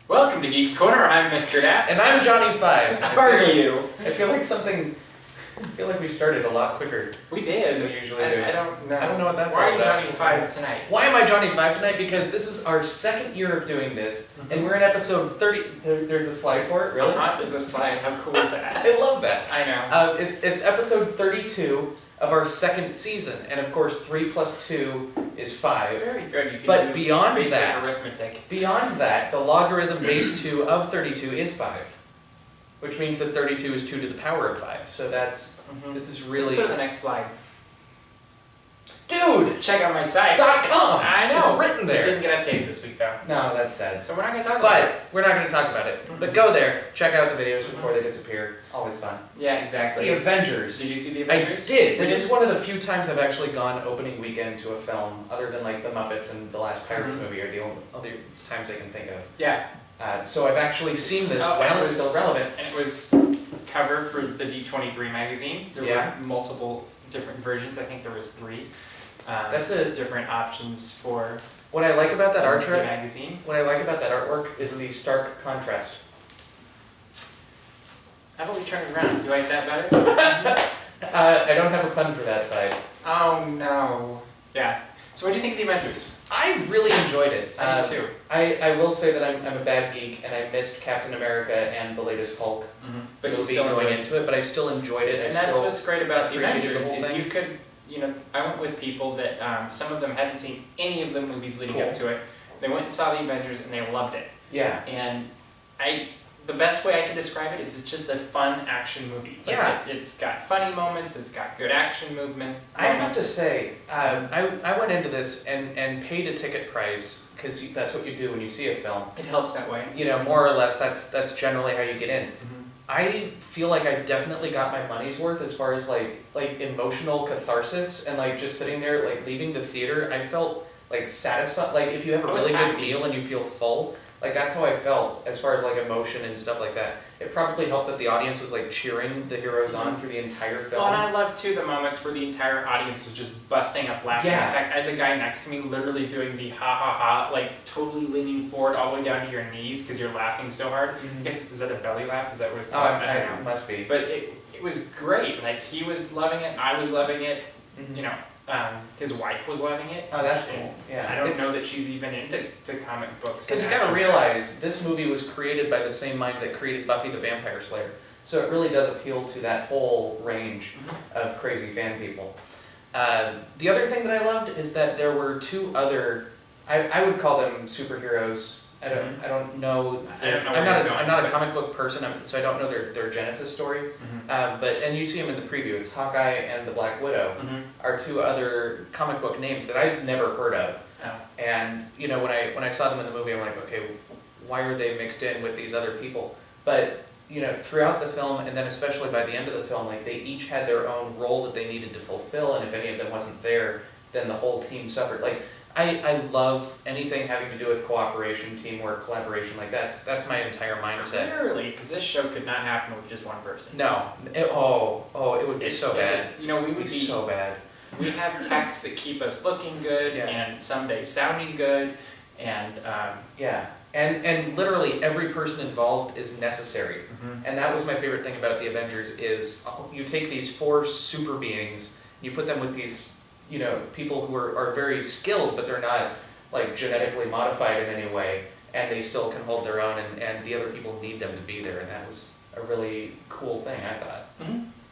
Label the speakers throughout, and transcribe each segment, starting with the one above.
Speaker 1: Welcome to Geeks Corner. I'm Mr. DAPs.
Speaker 2: And I'm Johnny 5.
Speaker 1: How are you?
Speaker 2: I feel like we started a lot quicker.
Speaker 1: We did.
Speaker 2: Than we usually do.
Speaker 1: I don't know.
Speaker 2: I don't know what that's all
Speaker 1: Why
Speaker 2: about.
Speaker 1: are you Johnny 5 tonight?
Speaker 2: Why am I Johnny 5 tonight? Because this is our second year of doing this, and we're in episode 30. There's a slide for it, really?
Speaker 1: There's a slide. How cool is that?
Speaker 2: I love that.
Speaker 1: I know.
Speaker 2: It's episode 32 of our second season, and of course 3 plus 2 is 5.
Speaker 1: Very good. You can
Speaker 2: But
Speaker 1: do
Speaker 2: beyond
Speaker 1: basic
Speaker 2: that,
Speaker 1: arithmetic.
Speaker 2: Beyond that, the logarithm base 2 of 32 is 5, which means that 32 is 2 to the power of 5. So that's this is really.
Speaker 1: Let's go to the next slide.
Speaker 2: Dude!
Speaker 1: Check out my site.
Speaker 2: .com!
Speaker 1: I know.
Speaker 2: It's written there.
Speaker 1: It didn't get updated this week though.
Speaker 2: No, that's sad.
Speaker 1: So we're not going to talk about it.
Speaker 2: But we're not going to talk about it. But go there, check out the videos before they disappear. Always fun.
Speaker 1: Yeah, exactly.
Speaker 2: The Avengers.
Speaker 1: Did you see the Avengers?
Speaker 2: I did. This is one of the few times I've actually gone opening weekend to a film, other than like the Muppets and the last Pirates movie, are the only other times I can think of.
Speaker 1: Yeah.
Speaker 2: So I've actually seen this while it's still relevant.
Speaker 1: And it was cover for the D23 magazine. There were multiple different versions. I think there was 3.
Speaker 2: That's a
Speaker 1: different options for
Speaker 2: what I like about that
Speaker 1: magazine.
Speaker 2: What I like about that artwork is the stark contrast.
Speaker 1: How about we turn it around? You like that better?
Speaker 2: I don't have a pun for that side.
Speaker 1: Oh no. Yeah. So what do you think of the Avengers?
Speaker 2: I really enjoyed it.
Speaker 1: I did too.
Speaker 2: I will say that I'm a bad geek and I missed Captain America and the latest Hulk
Speaker 1: But you
Speaker 2: movie
Speaker 1: still
Speaker 2: going
Speaker 1: enjoyed
Speaker 2: into it, but I still enjoyed it.
Speaker 1: And that's what's great about the
Speaker 2: appreciated the
Speaker 1: Avengers
Speaker 2: whole
Speaker 1: is
Speaker 2: thing.
Speaker 1: you could, I went with people that some of them hadn't seen any of the movies leading up to it. They went and saw the Avengers and they loved it.
Speaker 2: Yeah.
Speaker 1: And the best way I can describe it is it's just a fun action movie. Like it's got funny moments, it's got good action movement.
Speaker 2: I have to say, I went into this and paid a ticket price, because that's what you do when you see a film.
Speaker 1: It helps that way.
Speaker 2: More or less, that's generally how you get in. I feel like I definitely got my money's worth as far as like emotional catharsis and like just sitting there, like leaving the theater. I felt like satisfied. Like if you have a really good meal and you feel full, like that's how I felt as far as like emotion and stuff like that. It probably helped that the audience was like cheering the heroes on for the entire film.
Speaker 1: Well, and I love too the moments where the entire audience was just busting up laughing.
Speaker 2: Yeah.
Speaker 1: In fact, I had the guy next to me literally doing the ha ha ha, like totally leaning forward all the way down to your knees because you're laughing so hard. I guess, is that a belly laugh? Is that what it's called?
Speaker 2: I don't know. It must be.
Speaker 1: But it was great. Like he was loving it, I was loving it. His wife was loving it.
Speaker 2: Oh, that's cool. Yeah.
Speaker 1: I don't know that she's even into comic books.
Speaker 2: Because you gotta realize, this movie was created by the same mind that created Buffy the Vampire Slayer. So it really does appeal to that whole range of crazy fan people. The other thing that I loved is that there were 2 other, I would call them superheroes. I don't know. I'm not a comic book person, so I don't know their genesis story. And you see them in the preview. It's Hawkeye and the Black Widow are 2 other comic book names that I've never heard of.
Speaker 1: Oh.
Speaker 2: And when I saw them in the movie, I'm like, okay, why are they mixed in with these other people? But throughout the film, and then especially by the end of the film, like they each had their own role that they needed to fulfill, and if any of them wasn't there, then the whole team suffered. Like I love anything having to do with cooperation, teamwork, collaboration. Like that's my entire mindset.
Speaker 1: Clearly, because this show could not happen with just one person.
Speaker 2: No. It would be so bad.
Speaker 1: We would be
Speaker 2: so bad.
Speaker 1: We have texts that keep us looking good and someday sounding good, and
Speaker 2: And literally every person involved is necessary. And that was my favorite thing about the Avengers is you take these 4 super beings, you put them with these people who are very skilled, but they're not like genetically modified in any way, and they still can hold their own, and the other people need them to be there, and that was a really cool thing, I thought.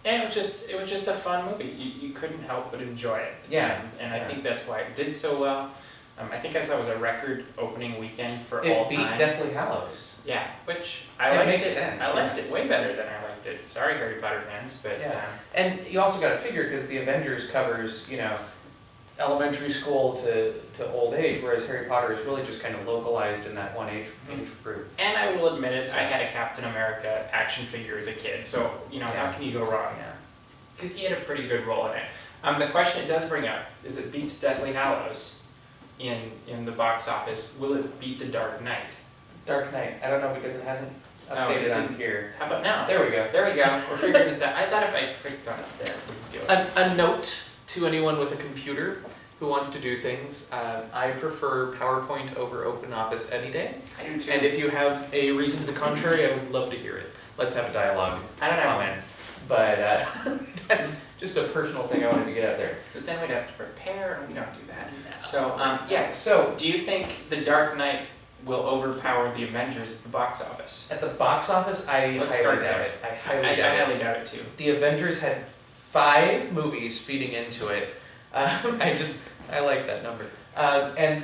Speaker 1: And it was just a fun movie. You couldn't help but enjoy it.
Speaker 2: Yeah.
Speaker 1: And I think that's why it did so well. I think I saw it was a record opening weekend for all time.
Speaker 2: It beat Deathly Hallows.
Speaker 1: Yeah, which I liked
Speaker 2: makes
Speaker 1: it.
Speaker 2: sense.
Speaker 1: I liked it way better than I liked it. Sorry, Harry Potter fans, but
Speaker 2: and you also got to figure, because the Avengers covers elementary school to old age, whereas Harry Potter is really just kind of localized in that one age group.
Speaker 1: And I will admit it, I had a Captain America action figure as a kid, so how can you go wrong? Because he had a pretty good role in it. The question it does bring up is, it beats Deathly Hallows in the box office. Will it beat The Dark Knight?
Speaker 2: Dark Knight. I don't know, because it hasn't updated on here.
Speaker 1: How about now?
Speaker 2: There we go.
Speaker 1: There we go. We're figuring this out. I thought if I clicked on it there, we could do it.
Speaker 2: A note to anyone with a computer. who wants to do things. I prefer PowerPoint over OpenOffice any day.
Speaker 1: I do too.
Speaker 2: And if you have a reason to the contrary, I would love to hear it. Let's have a dialogue.
Speaker 1: I don't have
Speaker 2: comments. But that's just a personal thing I wanted to get out there.
Speaker 1: But then we'd have to prepare, and we don't do that.
Speaker 2: No.
Speaker 1: So, yeah.
Speaker 2: So
Speaker 1: Do you think The Dark Knight will overpower The Avengers at the box office?
Speaker 2: at the box office, I
Speaker 1: Let's
Speaker 2: highly
Speaker 1: start
Speaker 2: doubt
Speaker 1: there.
Speaker 2: it. I
Speaker 1: I
Speaker 2: highly doubt
Speaker 1: doubt it too.
Speaker 2: it. The Avengers had 5 movies feeding into it. I like that number. And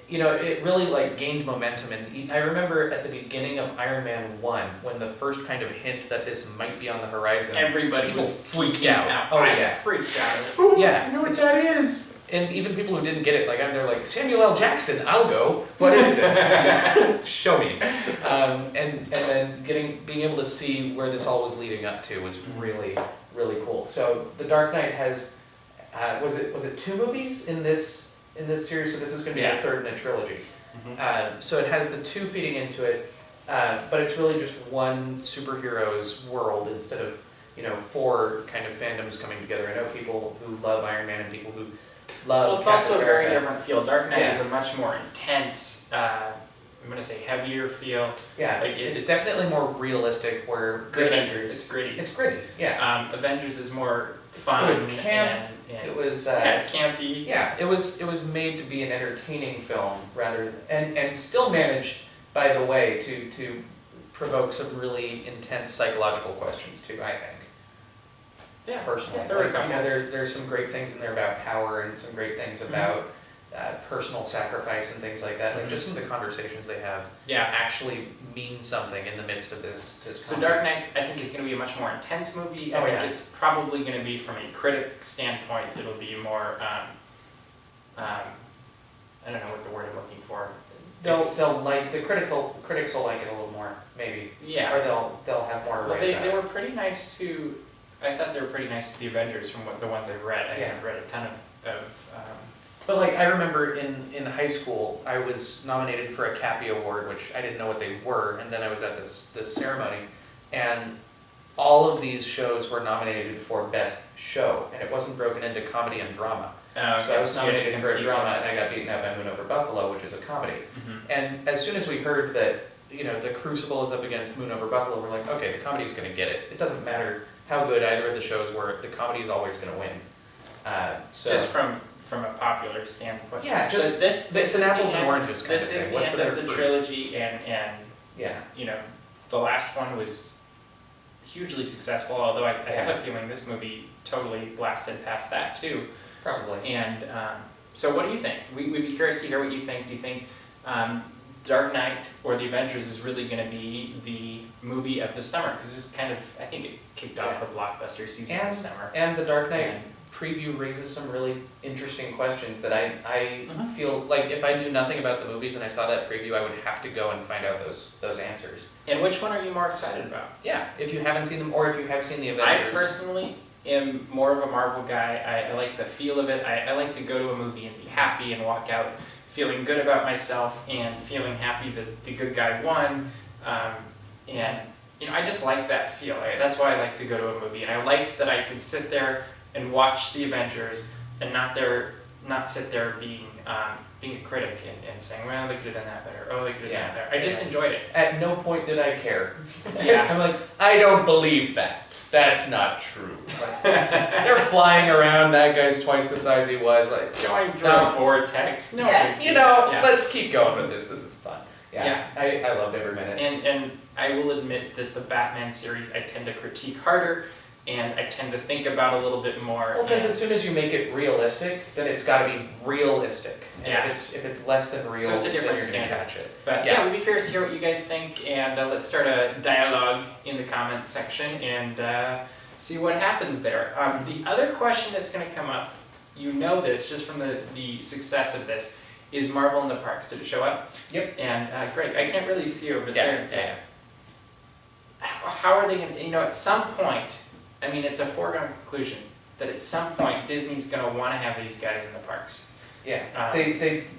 Speaker 2: you know, it really like gained momentum. And I remember at the beginning of Iron Man 1, when the first kind of hint that this might be on the horizon,
Speaker 1: Everybody
Speaker 2: people
Speaker 1: was
Speaker 2: freaked out.
Speaker 1: Oh,
Speaker 2: I
Speaker 1: yeah. Freaked out.
Speaker 2: Yeah.
Speaker 1: I know what that is.
Speaker 2: And even people who didn't get it, like they're like, Samuel L. Jackson, I'll go. What is this? Show me. And then being able to see where this all was leading up to was really, really cool. So The Dark Knight has, was it 2 movies in this series? So this is going to be the third in a trilogy. So it has the 2 feeding into it, but it's really just one superhero's world instead of 4 kind of fandoms coming together. I know people who love Iron Man and people who love.
Speaker 1: Well, it's also a very different feel. Dark Knight is a much more intense, I'm going to say heavier feel.
Speaker 2: Yeah,
Speaker 1: like
Speaker 2: it's definitely more realistic. Where
Speaker 1: gritty.
Speaker 2: Avengers,
Speaker 1: It's gritty.
Speaker 2: It's gritty. Yeah.
Speaker 1: Avengers is more fun.
Speaker 2: It was camp.
Speaker 1: And
Speaker 2: It was.
Speaker 1: it's campy.
Speaker 2: Yeah, it was made to be an entertaining film rather, and still managed, by the way, to provoke some really intense psychological questions too. I think.
Speaker 1: Yeah,
Speaker 2: Personally,
Speaker 1: there were a couple.
Speaker 2: there's some great things in there about power and some great things about personal sacrifice and things like that. Like just some of the conversations they have actually mean something in the midst of this.
Speaker 1: So Dark Knight, I think, is going to be a much more intense movie. I think it's probably going to be, from a critic standpoint, it'll be more, I don't know what the word I'm looking for.
Speaker 2: They'll like the critics will like it a little more, maybe.
Speaker 1: Yeah.
Speaker 2: Or they'll have more.
Speaker 1: Well, they were pretty nice to. I thought they were pretty nice to the Avengers from the ones I've read. I haven't read a ton of
Speaker 2: But like I remember in high school, I was nominated for a Cappy Award, which I didn't know what they were, and then I was at this ceremony, and all of these shows were nominated for Best Show, and it wasn't broken into comedy and drama. So I was nominated for a drama, and I got beaten out by Moon Over Buffalo, which is a comedy. And as soon as we heard that the Crucible is up against Moon Over Buffalo, we're like, okay, the comedy's going to get it. It doesn't matter how good either of the shows were, the comedy is always going to win. So
Speaker 1: just from a popular standpoint.
Speaker 2: Yeah, just
Speaker 1: but this
Speaker 2: an
Speaker 1: is
Speaker 2: apples
Speaker 1: the
Speaker 2: and
Speaker 1: end,
Speaker 2: oranges kind
Speaker 1: this
Speaker 2: of
Speaker 1: is
Speaker 2: thing.
Speaker 1: the
Speaker 2: What's
Speaker 1: end
Speaker 2: there
Speaker 1: of the
Speaker 2: for?
Speaker 1: trilogy, and
Speaker 2: Yeah.
Speaker 1: The last one was hugely successful, although I have a feeling this movie totally blasted past that too.
Speaker 2: Probably.
Speaker 1: And so what do you think? We'd be curious to hear what you think. Do you think Dark Knight or The Avengers is really going to be the movie of the summer? Because this kind of, I think it kicked off the blockbuster season this summer.
Speaker 2: And The Dark Knight preview raises some really interesting questions that I feel like if I knew nothing about the movies and I saw that preview, I would have to go and find out those answers.
Speaker 1: And which one are you more excited about?
Speaker 2: Yeah, if you haven't seen them, or if you have seen The Avengers.
Speaker 1: I personally am more of a Marvel guy. I like the feel of it. I like to go to a movie and be happy and walk out feeling good about myself and feeling happy that the good guy won. And I just like that feel. That's why I like to go to a movie. And I liked that I could sit there and watch The Avengers and not sit there being a critic and saying, well, they could have done that better. Oh, they could have done that better. I just enjoyed it.
Speaker 2: At no point did I care.
Speaker 1: Yeah.
Speaker 2: I'm like, I don't believe that. That's not true. They're flying around. That guy's twice the size he was. Like
Speaker 1: going through a vortex. No.
Speaker 2: Let's keep going with this. This is fun. Yeah. I loved every minute.
Speaker 1: And I will admit that the Batman series I tend to critique harder, and I tend to think about a little bit more.
Speaker 2: Well, because as soon as you make it realistic, then it's got to be realistic. And if it's less than real,
Speaker 1: so it's a different
Speaker 2: then you're
Speaker 1: standard.
Speaker 2: gonna catch it.
Speaker 1: But we'd be curious to hear what you guys think, and let's start a dialogue in the comments section and see what happens there. The other question that's going to come up, this just from the success of this, is Marvel in the Parks. Did it show up?
Speaker 2: Yep.
Speaker 1: And great. I can't really see over there. Yeah. How are they going to, at some point, I mean, it's a foregone conclusion that at some point Disney's going to want to have these guys in the parks.
Speaker 2: Yeah,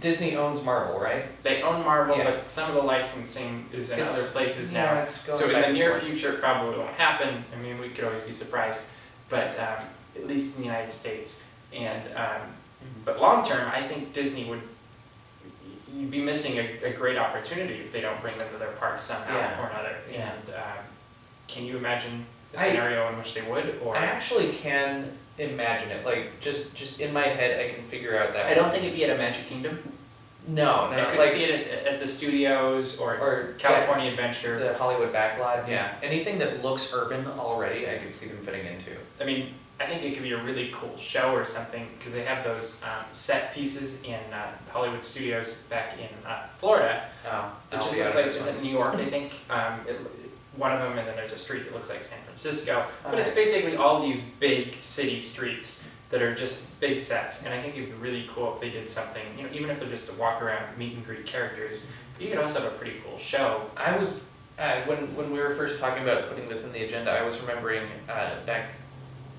Speaker 2: Disney owns Marvel, right?
Speaker 1: They own Marvel, but some of the licensing is in other places now. So in the near future, it probably won't happen. I mean, we could always be surprised, but at least in the United States. And But long term, I think Disney would, you'd be missing a great opportunity if they don't bring them to their parks somehow or another.
Speaker 2: Yeah.
Speaker 1: And can you imagine a scenario in which they would? Or
Speaker 2: I actually can imagine it. Like just in my head, I can figure out that.
Speaker 1: I don't think it'd be at a Magic Kingdom.
Speaker 2: No,
Speaker 1: I could see it at the studios or California Adventure.
Speaker 2: The Hollywood Backlot. Yeah. Anything that looks urban already, I could see them fitting into.
Speaker 1: I mean, I think it could be a really cool show or something, because they have those set pieces in Hollywood Studios back in Florida.
Speaker 2: Oh,
Speaker 1: It just looks like, is it New York, I think? One of them, and then there's a street that looks like San Francisco. But it's basically all these big city streets that are just big sets, and I think it'd be really cool if they did something, even if they're just to walk around, meet and greet characters. But you could also have a pretty cool show.
Speaker 2: I was, when we were first talking about putting this in the agenda, I was remembering back,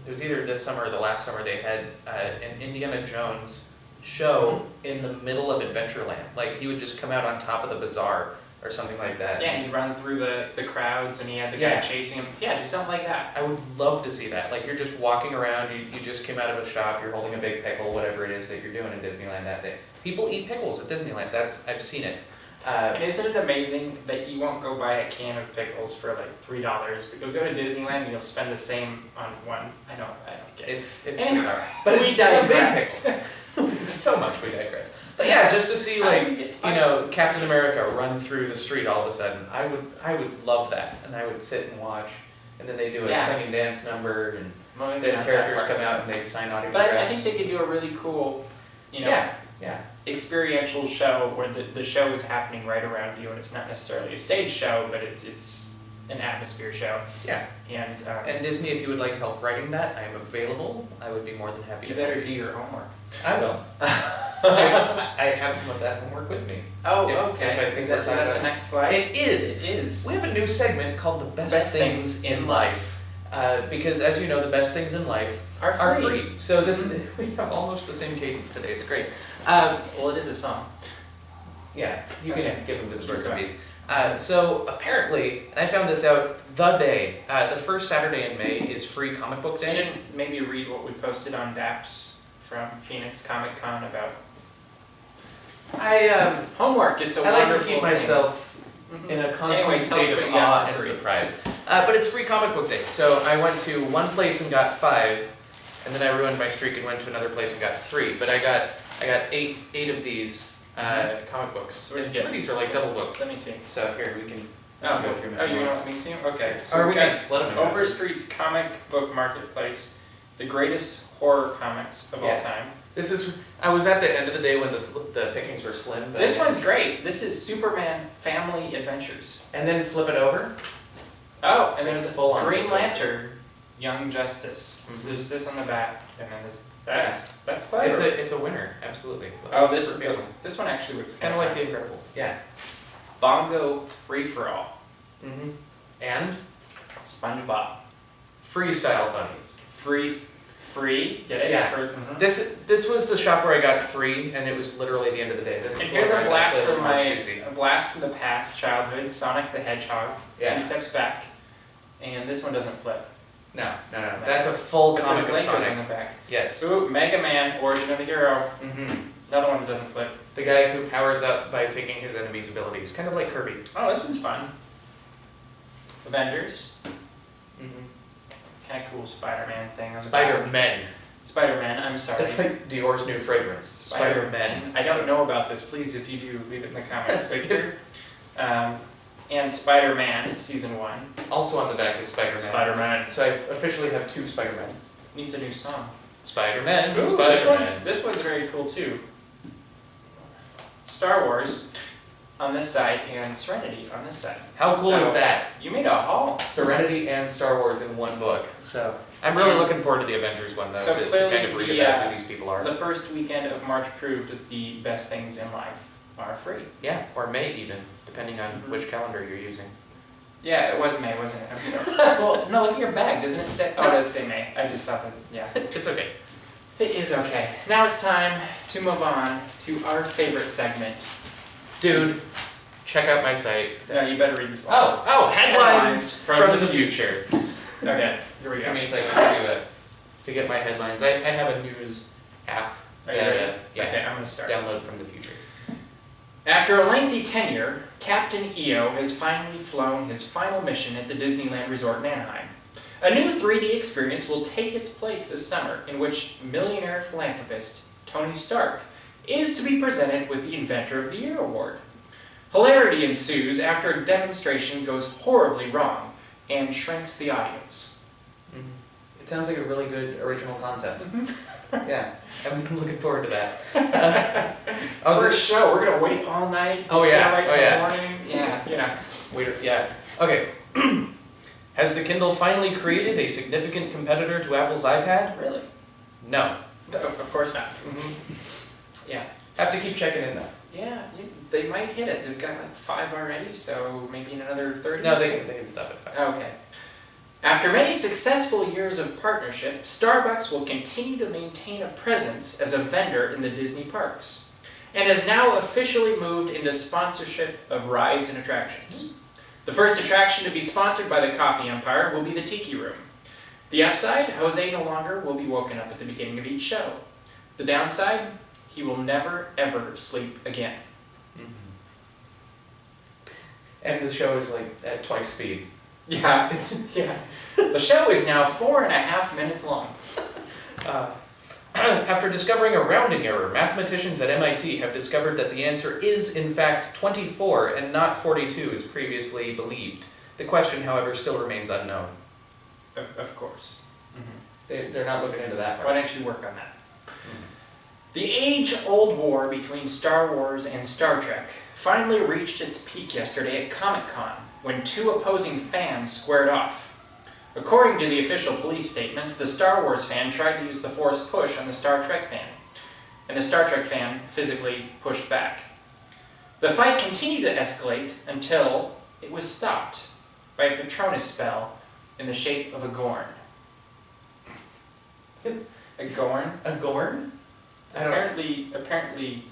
Speaker 2: it was either this summer or the last summer, they had an Indiana Jones show in the middle of Adventureland. Like, he would just come out on top of the bazaar or something like that.
Speaker 1: Yeah, and he'd run through the crowds, and he had the guy chasing him. Yeah, do something like that.
Speaker 2: I would love to see that. Like, you're just walking around, you just came out of a shop, you're holding a big pickle, whatever it is that you're doing in Disneyland that day. People eat pickles at Disneyland, I've seen it.
Speaker 1: And isn't it amazing that you won't go buy a can of pickles for like $3, but you'll go to Disneyland and you'll spend the same on one. I don't get it.
Speaker 2: It's
Speaker 1: Anyway,
Speaker 2: bizarre. But it's a big pickle. So much we digress. But yeah, just to see Captain America run through the street all of a sudden, I would love that, and I would sit and watch, and then they do a singing dance number, and then characters come out and they sign autographs.
Speaker 1: But I think they could do a really cool, experiential show where the show is happening right around you, and it's not necessarily a stage show, but it's an atmosphere show.
Speaker 2: Yeah.
Speaker 1: And
Speaker 2: Disney, if you would like help writing that, I am available. I would be more than happy.
Speaker 1: You better do your homework.
Speaker 2: I will. I have some of that homework with me.
Speaker 1: Oh, okay. Is that the next slide?
Speaker 2: It is.
Speaker 1: It is.
Speaker 2: We have a new segment called The Best Things in Life. Because as you know, the best things in life are free. So we have almost the same cadence today. It's great.
Speaker 1: Well, it is a song.
Speaker 2: Yeah, you can give them to the birds and bees. So apparently, and I found this out the day, the first Saturday in May is free comic book
Speaker 1: So
Speaker 2: day.
Speaker 1: you didn't maybe read what we posted on DAPs from Phoenix Comic Con about homework. It's a
Speaker 2: I like
Speaker 1: wonderful
Speaker 2: to keep
Speaker 1: thing.
Speaker 2: myself in a constant state of awe and surprise. But it's free comic book day. So I went to one place and got 5, and then I ruined my streak and went to another place and got 3. But I got 8 of these comic books.
Speaker 1: So
Speaker 2: And some of these are like double books.
Speaker 1: Let me see.
Speaker 2: So here we can go through them.
Speaker 1: Oh, you want me to see them? Okay. So
Speaker 2: Or
Speaker 1: it's
Speaker 2: we
Speaker 1: got
Speaker 2: can split them.
Speaker 1: Overstreet's Comic Book Marketplace, the greatest horror comics of all time.
Speaker 2: I was at the end of the day when the pickings were slim. But
Speaker 1: This one's great. This is Superman Family Adventures.
Speaker 2: And then flip it over.
Speaker 1: Oh, and there's a
Speaker 2: Full-on
Speaker 1: Green
Speaker 2: flip.
Speaker 1: Lantern, Young Justice.
Speaker 2: Mhm.
Speaker 1: So there's this on the back, and then this. That's clever.
Speaker 2: It's a winner, absolutely.
Speaker 1: Oh,
Speaker 2: Super
Speaker 1: this one actually looks
Speaker 2: kind of like The Incredibles. Yeah.
Speaker 1: Bongo Free for All.
Speaker 2: Mm-hmm. And
Speaker 1: SpongeBob.
Speaker 2: freestyle funnies.
Speaker 1: Free. Get it?
Speaker 2: Yeah.
Speaker 1: Mhm.
Speaker 2: This was the shop where I got 3, and it was literally the end of the day. This
Speaker 1: And
Speaker 2: is
Speaker 1: here's
Speaker 2: where
Speaker 1: a
Speaker 2: I
Speaker 1: blast
Speaker 2: was
Speaker 1: from
Speaker 2: actually a little more choosy.
Speaker 1: a blast from the past childhood. Sonic the Hedgehog.
Speaker 2: Yeah.
Speaker 1: 2 steps back, and this one doesn't flip.
Speaker 2: No. That's a full
Speaker 1: But
Speaker 2: comic
Speaker 1: there's
Speaker 2: of
Speaker 1: Legos
Speaker 2: Sonic.
Speaker 1: on the back.
Speaker 2: Yes.
Speaker 1: Ooh, Mega Man, Origin of a Hero.
Speaker 2: Mm-hmm.
Speaker 1: Another one that doesn't flip.
Speaker 2: The guy who powers up by taking his enemy's abilities, kind of like Kirby.
Speaker 1: Oh, this one's fun. Avengers.
Speaker 2: Mm-hmm.
Speaker 1: Kind of cool Spider-Man thing. On the
Speaker 2: Spider-Man.
Speaker 1: back. Spider-Man, I'm sorry.
Speaker 2: It's like Dior's new fragrance. Spider-Man.
Speaker 1: I don't know about this. Please, if you do, leave it in the comments, Victor. And Spider-Man, Season 1.
Speaker 2: Also on the back is Spider-Man.
Speaker 1: Spider-Man.
Speaker 2: So I officially have 2 Spider-Man.
Speaker 1: Needs a new song.
Speaker 2: Spider-Man.
Speaker 1: Ooh,
Speaker 2: Spider-Man.
Speaker 1: this one's very cool too. Star Wars on this side and Serenity on this side.
Speaker 2: How cool
Speaker 1: So,
Speaker 2: is that?
Speaker 1: You made a haul.
Speaker 2: Serenity and Star Wars in one book. So I'm really looking forward to the Avengers one though,
Speaker 1: So
Speaker 2: to
Speaker 1: clearly
Speaker 2: kind of read
Speaker 1: the,
Speaker 2: about who these people are.
Speaker 1: The first weekend of March proved that the best things in life are free.
Speaker 2: Yeah, or May even, depending on which calendar you're using.
Speaker 1: Yeah, it was May, wasn't it? I'm sorry. Well, no, look at your bag. Doesn't it say? Oh, it does say May. I just thought that. Yeah.
Speaker 2: It's okay.
Speaker 1: It is okay. Now it's time to move on to our favorite segment.
Speaker 2: Dude, check out my site.
Speaker 1: No, you better read this line.
Speaker 2: Oh, headlines from the future.
Speaker 1: Okay, here we go.
Speaker 2: Give me a second to get my headlines. I have a news app
Speaker 1: Are you ready?
Speaker 2: Yeah.
Speaker 1: Okay, I'm gonna start.
Speaker 2: Download from the future.
Speaker 1: After a lengthy tenure, Captain EO has finally flown his final mission at the Disneyland Resort in Anaheim. A new 3D experience will take its place this summer, in which millionaire philanthropist Tony Stark is to be presented with the Inventor of the Year award. Hilarity ensues after a demonstration goes horribly wrong and shrinks the audience.
Speaker 2: Mm-hmm. It sounds like a really good original concept. Yeah, I'm looking forward to that.
Speaker 1: First show, we're gonna wait all night.
Speaker 2: Oh yeah,
Speaker 1: right
Speaker 2: oh
Speaker 1: in
Speaker 2: yeah.
Speaker 1: the morning. Yeah, you know.
Speaker 2: Yeah. Okay. Has the Kindle finally created a significant competitor to Apple's iPad?
Speaker 1: Really?
Speaker 2: No.
Speaker 1: Of course not. Mm-hmm. Yeah.
Speaker 2: Have to keep checking in though.
Speaker 1: Yeah, they might hit it. They've got like 5 already, so maybe in another 30.
Speaker 2: No, they can stop at 5.
Speaker 1: Okay. After many successful years of partnership, Starbucks will continue to maintain a presence as a vendor in the Disney parks, and has now officially moved into sponsorship of rides and attractions. The first attraction to be sponsored by the Coffee Empire will be the Tiki Room. The upside, Jose no longer will be woken up at the beginning of each show. The downside, he will never ever sleep again.
Speaker 2: Mm-hmm. And the show is like at twice speed.
Speaker 1: Yeah, yeah. The show is now 4.5 minutes long.
Speaker 2: After discovering a rounding error, mathematicians at MIT have discovered that the answer is in fact 24 and not 42 as previously believed. The question, however, still remains unknown.
Speaker 1: Of course. Mm-hmm.
Speaker 2: They're not looking into that part.
Speaker 1: Why don't you work on that? The age-old war between Star Wars and Star Trek finally reached its peak yesterday at Comic-Con, when 2 opposing fans squared off. According to the official police statements, the Star Wars fan tried to use the Force push on the Star Trek fan, and the Star Trek fan physically pushed back. The fight continued to escalate until it was stopped by a Patronus spell in the shape of a Gorn. A Gorn?
Speaker 2: A Gorn?
Speaker 1: Apparently,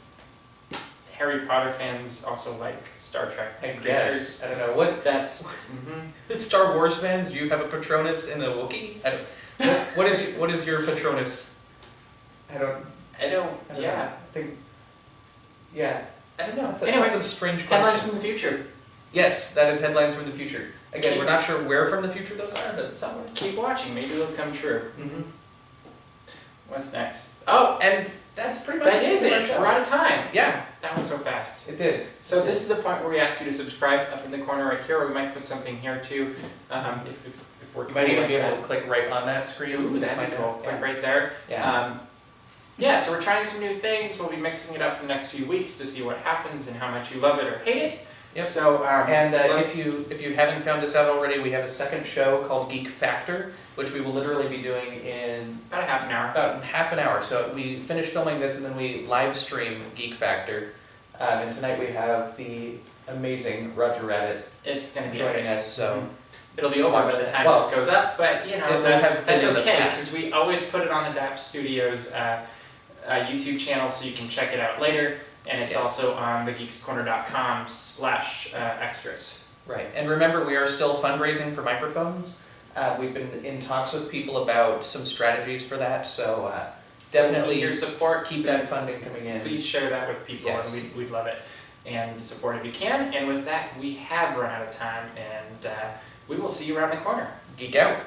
Speaker 1: Harry Potter fans also like Star Trek creatures.
Speaker 2: Guess. I don't know what.
Speaker 1: That's
Speaker 2: Star Wars fans, do you have a Patronus in a Wookiee? What is your Patronus? I don't.
Speaker 1: Yeah.
Speaker 2: Yeah.
Speaker 1: I don't know.
Speaker 2: Anyway, that's a strange question.
Speaker 1: Headlines from the future.
Speaker 2: Yes, that is headlines from the future. Again,
Speaker 1: Keep-
Speaker 2: we're not sure where from the future those are, but somewhere.
Speaker 1: Keep watching. Maybe they'll come true.
Speaker 2: Mm-hmm.
Speaker 1: What's next? Oh,
Speaker 2: And that's pretty much
Speaker 1: that is
Speaker 2: for our
Speaker 1: it.
Speaker 2: show.
Speaker 1: We're out of time.
Speaker 2: Yeah,
Speaker 1: That went so fast.
Speaker 2: it did.
Speaker 1: So this is the point where we ask you to subscribe up in the corner right here, or we might put something here too. If we're
Speaker 2: You might even
Speaker 1: cool
Speaker 2: be
Speaker 1: like
Speaker 2: able to click right on that screen.
Speaker 1: Ooh, that'd
Speaker 2: Find
Speaker 1: be cool.
Speaker 2: out.
Speaker 1: Click right there.
Speaker 2: Yeah.
Speaker 1: Yeah, so we're trying some new things. We'll be mixing it up in the next few weeks to see what happens and how much you love it or hate it.
Speaker 2: Yep.
Speaker 1: So,
Speaker 2: And if you haven't found this out already, we have a second show called Geek Factor, which we will literally be doing in
Speaker 1: about a half an hour.
Speaker 2: about half an hour. So we finish filming this and then we live stream Geek Factor. And tonight we have the amazing Roger Rabbit
Speaker 1: It's going to be
Speaker 2: joining
Speaker 1: epic.
Speaker 2: us. So
Speaker 1: It'll be over
Speaker 2: Watch
Speaker 1: by the
Speaker 2: that.
Speaker 1: time
Speaker 2: Well,
Speaker 1: this goes up, but you know,
Speaker 2: it will
Speaker 1: that's
Speaker 2: have been in the
Speaker 1: okay,
Speaker 2: past.
Speaker 1: because we always put it on the DAP Studios YouTube channel, so you can check it out later, and it's
Speaker 2: Yeah.
Speaker 1: also on thegeekscorner.com/extras.
Speaker 2: right. And remember, we are still fundraising for microphones. We've been in talks with people about some strategies for that. So definitely
Speaker 1: your support,
Speaker 2: keep that funding coming in.
Speaker 1: Please share that with people,
Speaker 2: Yes.
Speaker 1: and we'd love it. And support if you can. And with that, we have run out of time, and we will see you around the corner.
Speaker 2: Geek out.